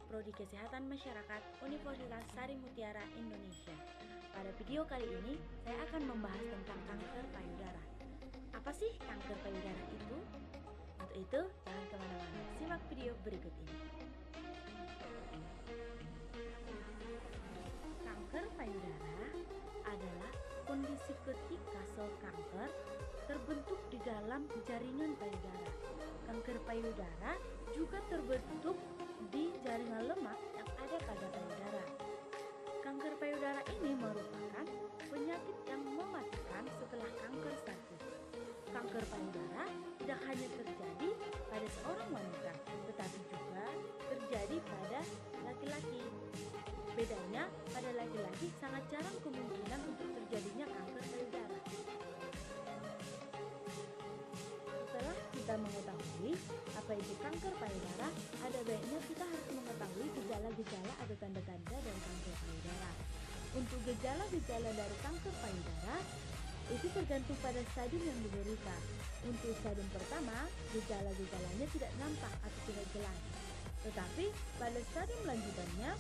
Prodi Kesehatan Masyarakat Universitas Sari Mutiara Indonesia. Pada video kali ini, saya akan membahas tentang kanker payudara. Apa sih kanker payudara itu? Untuk itu, jangan kemana-mana, simak video berikut ini. Kanker payudara adalah kondisi ketika sel kanker terbentuk di dalam jaringan payudara. Kanker payudara juga terbentuk di jaringan lemak yang ada pada payudara. Kanker payudara ini merupakan penyakit yang mematikan setelah kanker cervix. Kanker payudara tidak hanya terjadi pada seorang wanita, tetapi juga terjadi pada laki-laki. Bedanya, pada laki-laki sangat jarang kemungkinan untuk terjadinya kanker payudara. Setelah kita mengetahui apa itu kanker payudara, ada baiknya kita harus mengetahui gejala-gejala atau tanda-tanda dari kanker payudara. Untuk gejala-gejala dari kanker payudara, itu tergantung pada stadium yang diderita. Untuk stadium pertama, gejala-gejalanya tidak nampak atau tidak jelas. Tetapi pada stadium lanjutannya,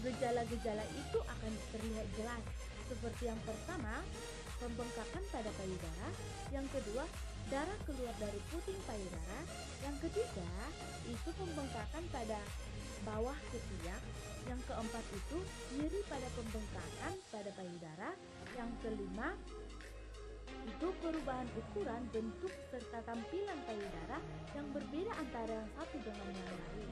gejala-gejala itu akan terlihat jelas. Seperti yang pertama, pembengkakan pada payudara. Yang kedua, darah keluar dari puting payudara. Yang ketiga, itu pembengkakan pada bawah ketiak. Yang keempat itu nyeri pada pembengkakan pada payudara. Yang kelima, itu perubahan ukuran, bentuk, serta tampilan payudara yang berbeda antara yang satu dengan yang lain.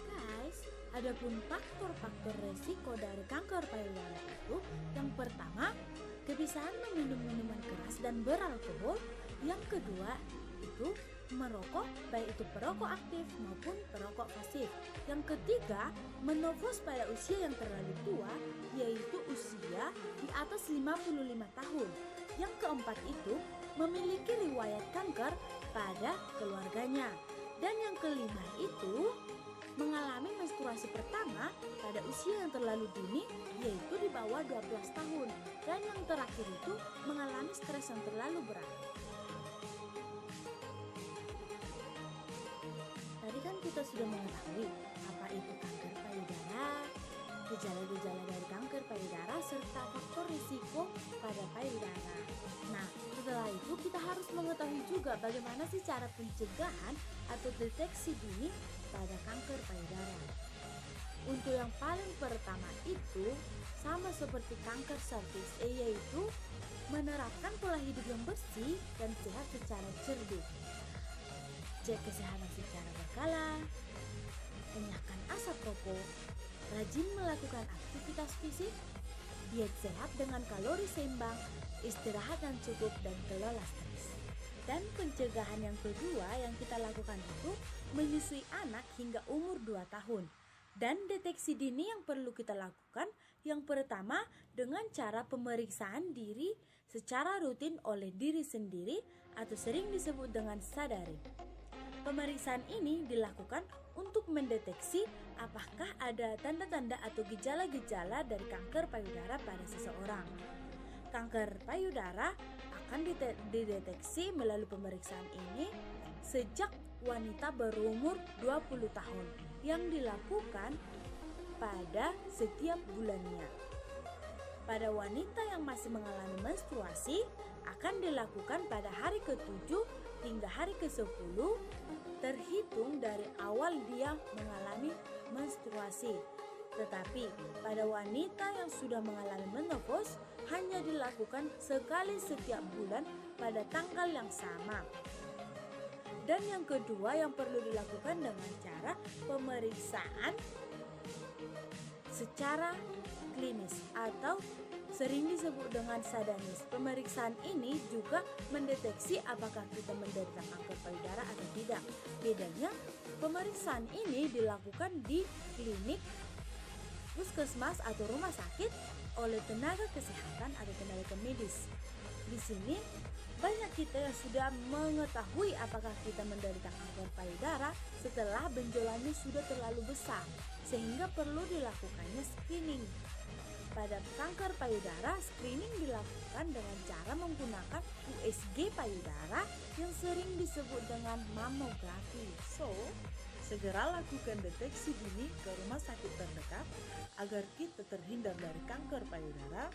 Guys, adapun faktor-faktor resiko dari kanker payudara itu, yang pertama, kebiasaan meminum minuman keras dan beralkohol. Yang kedua, itu merokok, baik itu perokok aktif maupun perokok pasif. Yang ketiga, menopause pada usia yang terlalu tua, yaitu usia di atas 55 tahun. Yang keempat itu, memiliki riwayat kanker pada keluarganya. Dan yang kelima itu, mengalami menstruasi pertama pada usia yang terlalu dini, yaitu di bawah 12 tahun. Dan yang terakhir itu, mengalami stres yang terlalu berat. Tadi kan kita sudah mengetahui apa itu kanker payudara, gejala-gejala dari kanker payudara, serta faktor risiko pada payudara. Nah, setelah itu kita harus mengetahui juga bagaimana sih cara pencegahan atau deteksi dini pada kanker payudara. Untuk yang paling pertama itu, sama seperti kanker cervix, yaitu menerapkan pola hidup yang bersih dan sehat secara cerdik. Cek kesehatan secara berkala, enyahkan asap rokok, rajin melakukan aktivitas fisik, diet sehat dengan kalori seimbang, istirahat yang cukup, dan kelola stres. Dan pencegahan yang kedua yang kita lakukan itu menyusui anak hingga umur 2 tahun. Dan deteksi dini yang perlu kita lakukan, yang pertama dengan cara pemeriksaan diri secara rutin oleh diri sendiri atau sering disebut dengan sadari. Pemeriksaan ini dilakukan untuk mendeteksi apakah ada tanda-tanda atau gejala-gejala dari kanker payudara pada seseorang. Kanker payudara akan dideteksi melalui pemeriksaan ini sejak wanita berumur 20 tahun yang dilakukan pada setiap bulannya. Pada wanita yang masih mengalami menstruasi akan dilakukan pada hari ke-7 hingga hari ke-10 terhitung dari awal dia mengalami menstruasi. Tetapi pada wanita yang sudah mengalami menopause hanya dilakukan sekali setiap bulan pada tanggal yang sama. Dan yang kedua yang perlu dilakukan dengan cara pemeriksaan secara klinis atau sering disebut dengan sadanis. Pemeriksaan ini juga mendeteksi apakah kita menderita kanker payudara atau tidak. Bedanya, pemeriksaan ini dilakukan di klinik, puskesmas atau rumah sakit oleh tenaga kesehatan atau tenaga medis. Di sini banyak kita yang sudah mengetahui apakah kita menderita kanker payudara setelah benjolannya sudah terlalu besar, sehingga perlu dilakukannya screening. Pada kanker payudara, screening dilakukan dengan cara menggunakan USG payudara yang sering disebut dengan mamografi. So, segera lakukan deteksi dini ke rumah sakit terdekat agar kita terhindar dari kanker payudara.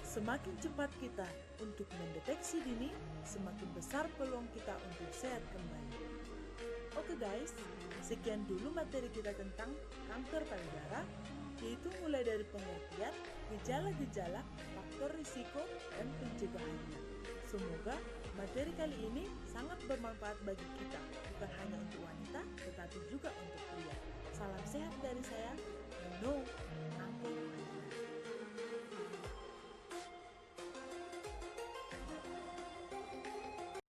Semakin cepat kita untuk mendeteksi dini, semakin besar peluang kita untuk sehat kembali. Oke guys, sekian dulu materi kita tentang kanker payudara, yaitu mulai dari pengertian, gejala-gejala, faktor risiko, dan pencegahannya. Semoga materi kali ini sangat bermanfaat bagi kita, bukan